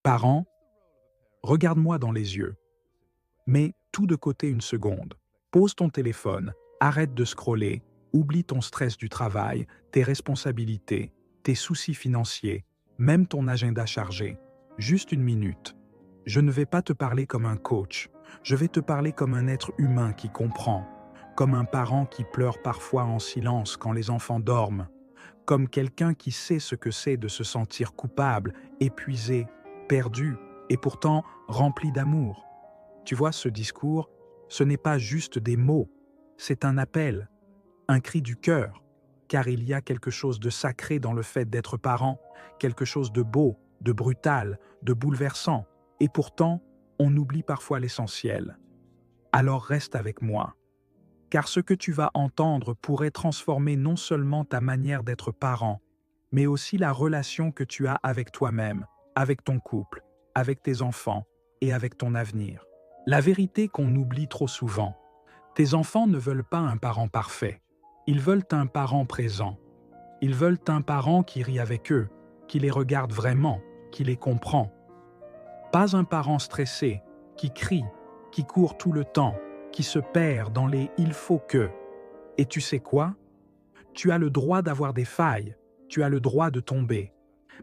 Parent, regarde-moi dans les yeux. Mets tout de côté une seconde. Pose ton téléphone, arrête de scroller, oublie ton stress du travail, tes responsabilités, tes soucis financiers, même ton agenda chargé. Juste une minute. Je ne vais pas te parler comme un coach, je vais te parler comme un être humain qui comprend, comme un parent qui pleure parfois en silence quand les enfants dorment, comme quelqu'un qui sait ce que c'est de se sentir coupable, épuisé, perdu, et pourtant rempli d'amour. Tu vois, ce discours, ce n'est pas juste des mots, c'est un appel, un cri du cœur, car il y a quelque chose de sacré dans le fait d'être parent, quelque chose de beau, de brutal, de bouleversant, et pourtant, on oublie parfois l'essentiel. Alors reste avec moi, car ce que tu vas entendre pourrait transformer non seulement ta manière d'être parent, mais aussi la relation que tu as avec toi-même, avec ton couple, avec tes enfants et avec ton avenir. La vérité qu'on oublie trop souvent, tes enfants ne veulent pas un parent parfait. Ils veulent un parent présent. Ils veulent un parent qui rit avec eux, qui les regarde vraiment, qui les comprend. Pas un parent stressé, qui crie, qui court tout le temps, qui se perd dans les il faut que. Et tu sais quoi? Tu as le droit d'avoir des failles, tu as le droit de tomber,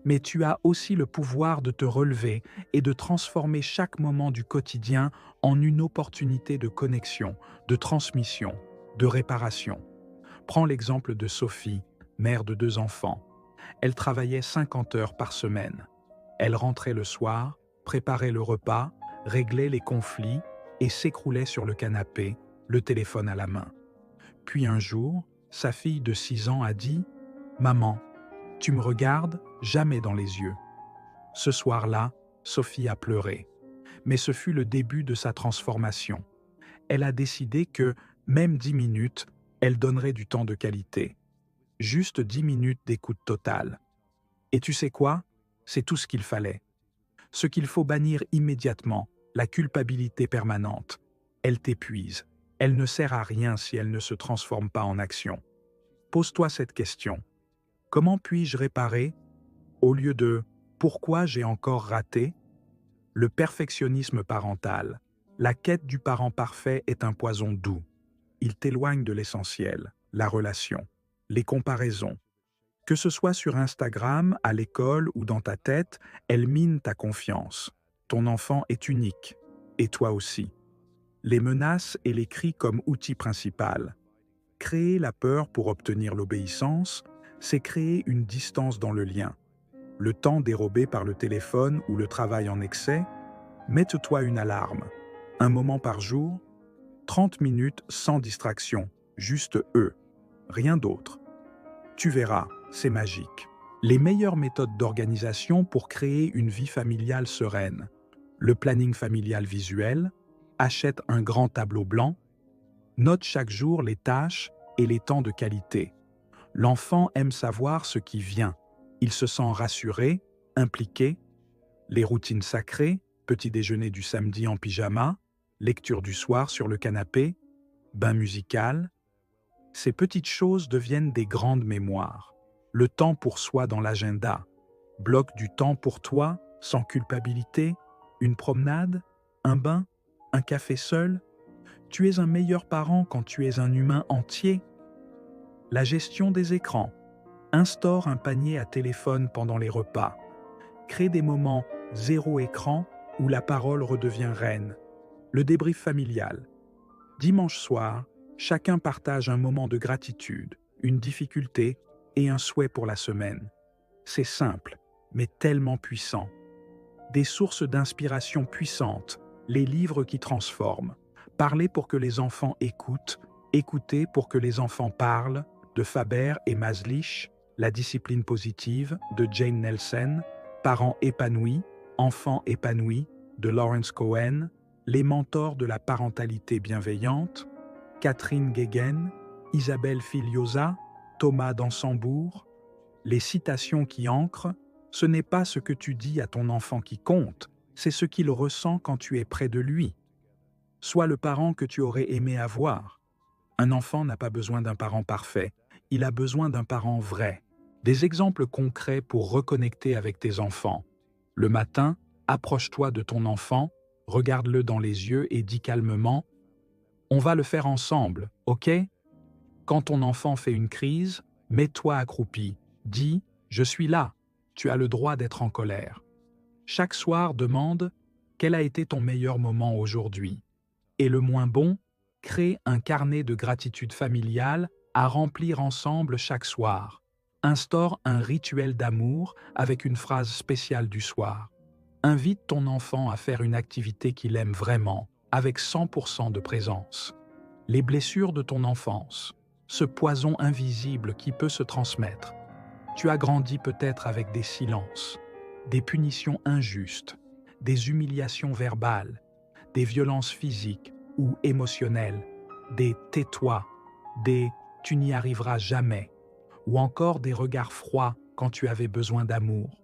mais tu as aussi le pouvoir de te relever et de transformer chaque moment du quotidien en une opportunité de connexion, de transmission, de réparation. Prends l'exemple de Sophie, mère de 2 enfants. Elle travaillait 50 heures par semaine. Elle rentrait le soir, préparait le repas, réglait les conflits et s'écroulait sur le canapé, le téléphone à la main. Puis un jour, sa fille de 6 ans a dit « Maman, tu me regardes jamais dans les yeux. » Ce soir-là, Sophie a pleuré. Mais ce fut le début de sa transformation. Elle a décidé que, même 10 minutes, elle donnerait du temps de qualité. Juste 10 minutes d'écoute totale. Et tu sais quoi? C'est tout ce qu'il fallait. Ce qu'il faut bannir immédiatement, la culpabilité permanente. Elle t'épuise. Elle ne sert à rien si elle ne se transforme pas en action. Pose-toi cette question. Comment puis-je réparer au lieu de pourquoi j'ai encore raté? Le perfectionnisme parental. La quête du parent parfait est un poison doux. Il t'éloigne de l'essentiel, la relation, les comparaisons. Que ce soit sur Instagram, à l'école ou dans ta tête, elle mine ta confiance. Ton enfant est unique, et toi aussi. Les menaces et les cris comme outil principal. Créer la peur pour obtenir l'obéissance, c'est créer une distance dans le lien. Le temps dérobé par le téléphone ou le travail en excès, mette-toi une alarme. Un moment par jour, 30 minutes sans distraction, juste eux, rien d'autre. Tu verras, c'est magique. Les meilleures méthodes d'organisation pour créer une vie familiale sereine. Le planning familial visuel, achète un grand tableau blanc, note chaque jour les tâches et les temps de qualité. L'enfant aime savoir ce qui vient. Il se sent rassuré, impliqué. Les routines sacrées, petit déjeuner du samedi en pyjama, lecture du soir sur le canapé, bain musical. Ces petites choses deviennent des grandes mémoires. Le temps pour soi dans l'agenda. Bloque du temps pour toi, sans culpabilité, une promenade, un bain, un café seul. Tu es un meilleur parent quand tu es un humain entier. La gestion des écrans. Instaure un panier à téléphone pendant les repas. Crée des moments zéro écran où la parole redevient reine. Le débrief familial. Dimanche soir, chacun partage un moment de gratitude, une difficulté et un souhait pour la semaine. C'est simple, mais tellement puissant. Des sources d'inspiration puissantes, les livres qui transforment. Parler pour que les enfants écoutent, écouter pour que les enfants parlent, de Faber et Maslich, La discipline positive, de Jane Nelson, Parents épanouis, enfants épanouis, de Lawrence Cohen, Les mentors de la parentalité bienveillante, Catherine Guéguen, Isabelle Filiosa, Thomas Dansembourg. Les citations qui ancrent, ce n'est pas ce que tu dis à ton enfant qui compte, c'est ce qu'il ressent quand tu es près de lui. Sois le parent que tu aurais aimé avoir. Un enfant n'a pas besoin d'un parent parfait, il a besoin d'un parent vrai. Des exemples concrets pour reconnecter avec tes enfants. Le matin, Approche-toi de ton enfant, regarde-le dans les yeux et dis calmement « On va le faire ensemble, ok ?» Quand ton enfant fait une crise, mets-toi accroupi. Dis « Je suis là, tu as le droit d'être en colère ». Chaque soir, demande « Quel a été ton meilleur moment aujourd'hui ?» Et le moins bon, crée un carnet de gratitude familiale à remplir ensemble chaque soir. Instaure un rituel d'amour avec une phrase spéciale du soir. Invite ton enfant à faire une activité qu'il aime vraiment, avec 100% de présence. Les blessures de ton enfance, ce poison invisible qui peut se transmettre. Tu as grandi peut-être avec des silences, des punitions injustes, des humiliations verbales, des violences physiques ou émotionnelles, des « tais-toi », des « tu n'y arriveras jamais », ou encore des regards froids quand tu avais besoin d'amour.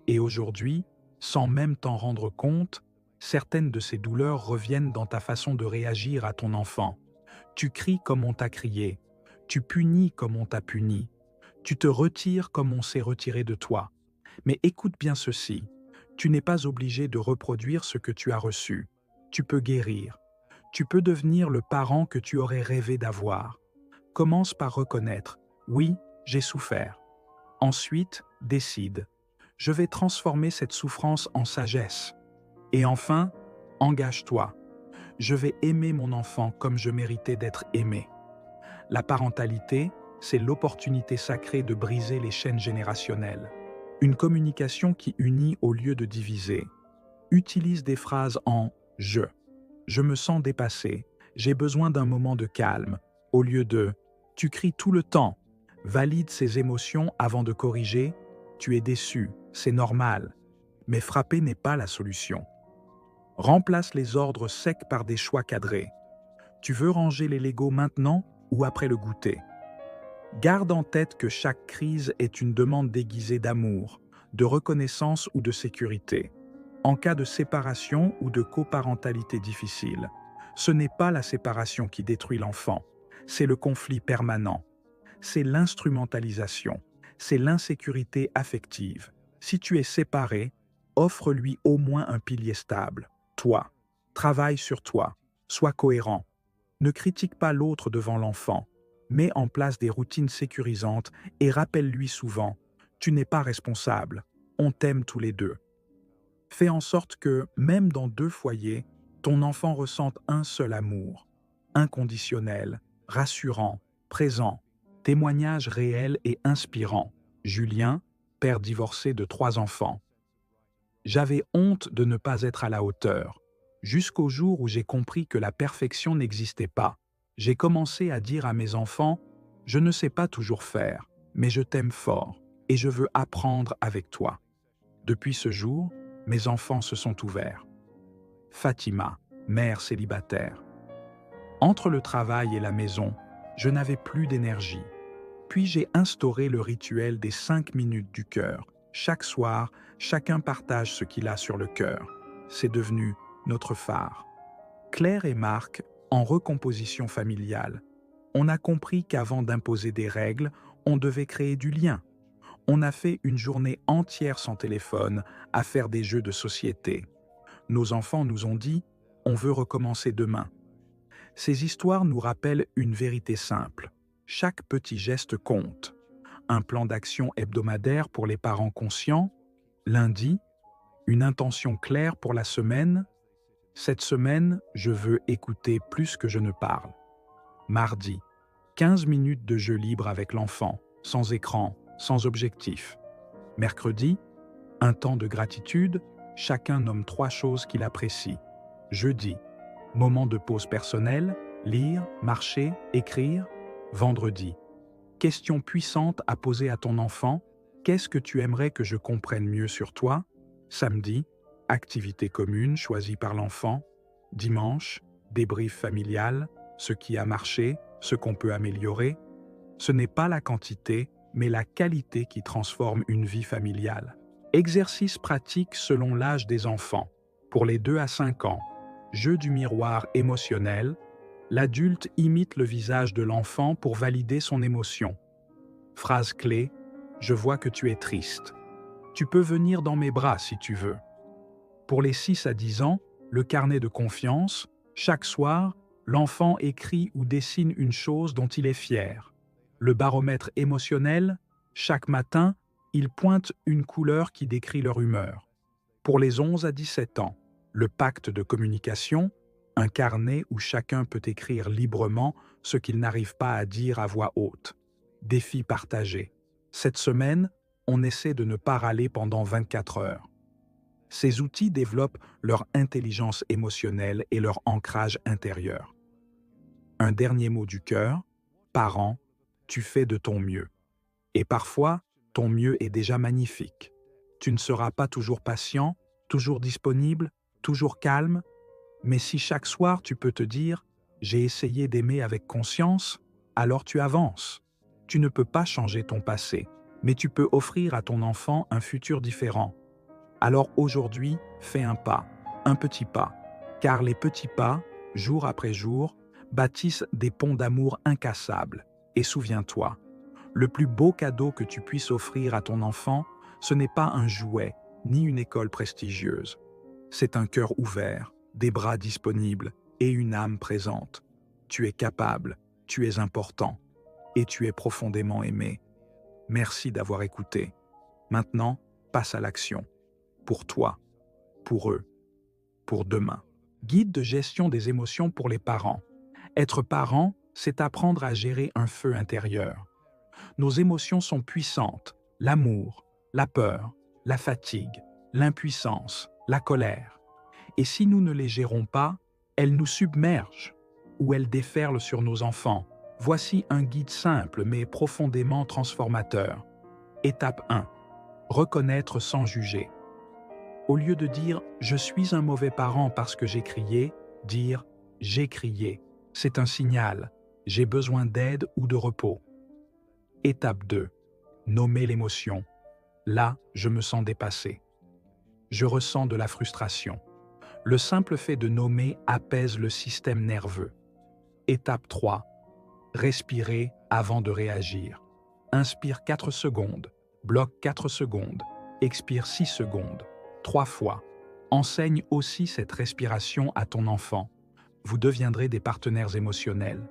Et aujourd'hui, sans même t'en rendre compte, certaines de ces douleurs reviennent dans ta façon de réagir à ton enfant. Tu cries comme on t'a crié, tu punis comme on t'a puni, tu te retires comme on s'est retiré de toi. Mais écoute bien ceci, tu n'es pas obligé de reproduire ce que tu as reçu. Tu peux guérir. Tu peux devenir le parent que tu aurais rêvé d'avoir. Commence par reconnaître « Oui, j'ai souffert ». Ensuite, décide « Je vais transformer cette souffrance en sagesse ». Et enfin, engage-toi. « Je vais aimer mon enfant comme je méritais d'être aimé ». La parentalité, c'est l'opportunité sacrée de briser les chaînes générationnelles. Une communication qui unit au lieu de diviser. Utilise des phrases en « je ». Je me sens dépassé, j'ai besoin d'un moment de calme, au lieu de « tu cries tout le temps ». Valide ses émotions avant de corriger « tu es déçu, c'est normal ». Mais frapper n'est pas la solution. Remplace les ordres secs par des choix cadrés. Tu veux ranger les Legos maintenant ou après le goûter? Garde en tête que chaque crise est une demande déguisée d'amour, de reconnaissance ou de sécurité. En cas de séparation ou de coparentalité difficile, ce n'est pas la séparation qui détruit l'enfant, c'est le conflit permanent. C'est l'instrumentalisation, c'est l'insécurité affective. Si tu es séparé, offre-lui au moins un pilier stable. Toi, travaille sur toi, sois cohérent. Ne critique pas l'autre devant l'enfant. Mets en place des routines sécurisantes et rappelle-lui souvent « Tu n'es pas responsable, on t'aime tous les deux ». Fais en sorte que, même dans 2 foyers, ton enfant ressente un seul amour, inconditionnel, rassurant, présent, témoignage réel et inspirant. Julien, père divorcé de 3 enfants. J'avais honte de ne pas être à la hauteur, jusqu'au jour où j'ai compris que la perfection n'existait pas. J'ai commencé à dire à mes enfants « Je ne sais pas toujours faire, mais je t'aime fort et je veux apprendre avec toi ». Depuis ce jour, mes enfants se sont ouverts. Fatima, mère célibataire. Entre le travail et la maison, je n'avais plus d'énergie. Puis j'ai instauré le rituel des 5 minutes du cœur. Chaque soir, chacun partage ce qu'il a sur le cœur. C'est devenu notre phare. Claire et Marc, en recomposition familiale, on a compris qu'avant d'imposer des règles, on devait créer du lien. On a fait une journée entière sans téléphone à faire des jeux de société. Nos enfants nous ont dit « On veut recommencer demain ». Ces histoires nous rappellent une vérité simple. Chaque petit geste compte. Un plan d'action hebdomadaire pour les parents conscients. Lundi, une intention claire pour la semaine. Cette semaine, je veux écouter plus que je ne parle. Mardi, 15 minutes de jeu libre avec l'enfant, sans écran, sans objectif. Mercredi, un temps de gratitude, chacun nomme 3 choses qu'il apprécie. Jeudi, moment de pause personnelle, lire, marcher, écrire. Vendredi, question puissante à poser à ton enfant, qu'est-ce que tu aimerais que je comprenne mieux sur toi? Samedi, activité commune choisie par l'enfant. Dimanche, débrief familial, ce qui a marché, ce qu'on peut améliorer. Ce n'est pas la quantité, mais la qualité qui transforme une vie familiale. Exercice pratique selon l'âge des enfants. Pour les 2 à 5 ans, jeu du miroir émotionnel, l'adulte imite le visage de l'enfant pour valider son émotion. Phrase clé, je vois que tu es triste. Tu peux venir dans mes bras si tu veux. Pour les 6 à 10 ans, le carnet de confiance, chaque soir, l'enfant écrit ou dessine une chose dont il est fier. Le baromètre émotionnel, chaque matin, il pointe une couleur qui décrit leur humeur. Pour les 11 à 17 ans, le pacte de communication, un carnet où chacun peut écrire librement ce qu'il n'arrive pas à dire à voix haute. Défi partagé. Cette semaine, on essaie de ne pas râler pendant 24 heures. Ces outils développent leur intelligence émotionnelle et leur ancrage intérieur. Un dernier mot du cœur, parent, tu fais de ton mieux. Et parfois, ton mieux est déjà magnifique. Tu ne seras pas toujours patient, toujours disponible, toujours calme, mais si chaque soir tu peux te dire « j'ai essayé d'aimer avec conscience », alors tu avances. Tu ne peux pas changer ton passé, mais tu peux offrir à ton enfant un futur différent. Alors aujourd'hui, fais un petit pas, car les petits pas, jour après jour, bâtissent des ponts d'amour incassables. Et souviens-toi, le plus beau cadeau que tu puisses offrir à ton enfant, ce n'est pas un jouet, ni une école prestigieuse. C'est un cœur ouvert, des bras disponibles et une âme présente. Tu es capable, tu es important et tu es profondément aimé. Merci d'avoir écouté. Maintenant, passe à l'action. Pour toi, pour eux, pour demain. Guide de gestion des émotions pour les parents. Être parent, c'est apprendre à gérer un feu intérieur. Nos émotions sont puissantes. L'amour, la peur, la fatigue, l'impuissance, la colère. Et si nous ne les gérons pas, elles nous submergent ou elles déferlent sur nos enfants. Voici un guide simple mais profondément transformateur. Étape 1. Reconnaître sans juger. Au lieu de dire « je suis un mauvais parent parce que j'ai crié », dire « j'ai crié ». C'est un signal. J'ai besoin d'aide ou de repos. Étape 2. Nommer l'émotion. Là, je me sens dépassé. Je ressens de la frustration. Le simple fait de nommer apaise le système nerveux. Étape 3. Respirer avant de réagir. Inspire 4 secondes, bloque 4 secondes, expire 6 secondes, 3 fois. Enseigne aussi cette respiration à ton enfant. Vous deviendrez des partenaires émotionnels.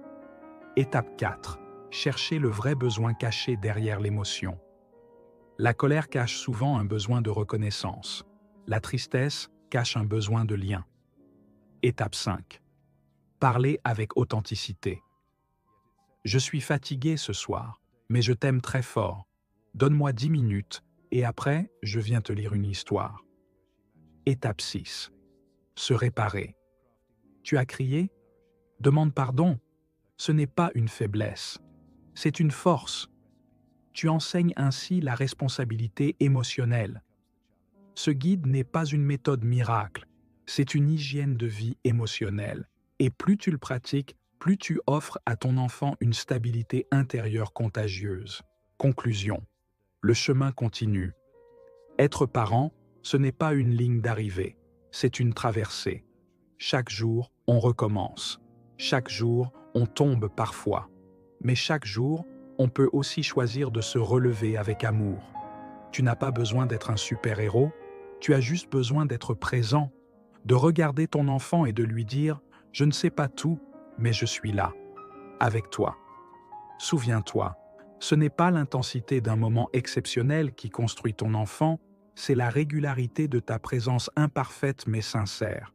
Étape 4. Cherchez le vrai besoin caché derrière l'émotion. La colère cache souvent un besoin de reconnaissance. La tristesse cache un besoin de lien. Étape 5. Parler avec authenticité. Je suis fatigué ce soir, mais je t'aime très fort. Donne-moi 10 minutes et après, je viens te lire une histoire. Étape 6. Se réparer. Tu as crié? Demande pardon. Ce n'est pas une faiblesse, c'est une force. Tu enseignes ainsi la responsabilité émotionnelle. Ce guide n'est pas une méthode miracle, c'est une hygiène de vie émotionnelle. Et plus tu le pratiques, plus tu offres à ton enfant une stabilité intérieure contagieuse. Conclusion. Le chemin continue. Être parent, ce n'est pas une ligne d'arrivée, c'est une traversée. Chaque jour, on recommence. Chaque jour, on tombe parfois. Mais chaque jour, on peut aussi choisir de se relever avec amour. Tu n'as pas besoin d'être un super-héros, tu as juste besoin d'être présent, de regarder ton enfant et de lui dire « Je ne sais pas tout, mais je suis là, avec toi ». Souviens-toi, ce n'est pas l'intensité d'un moment exceptionnel qui construit ton enfant, c'est la régularité de ta présence imparfaite mais sincère.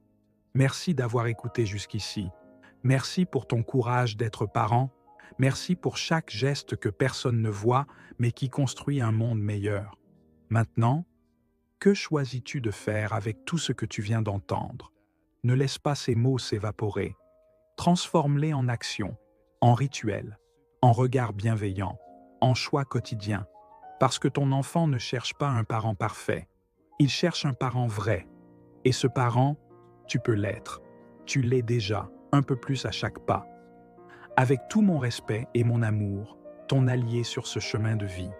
Merci d'avoir écouté jusqu'ici. Merci pour ton courage d'être parent. Merci pour chaque geste que personne ne voit, mais qui construit un monde meilleur. Maintenant, que choisis-tu de faire avec tout ce que tu viens d'entendre? Ne laisse pas ces mots s'évaporer. Transforme-les en action, en rituel, en regard bienveillant, en choix quotidien. Parce que ton enfant ne cherche pas un parent parfait. Il cherche un parent vrai. Et ce parent, tu peux l'être. Tu l'es déjà, un peu plus à chaque pas. Avec tout mon respect et mon amour, ton allié sur ce chemin de vie.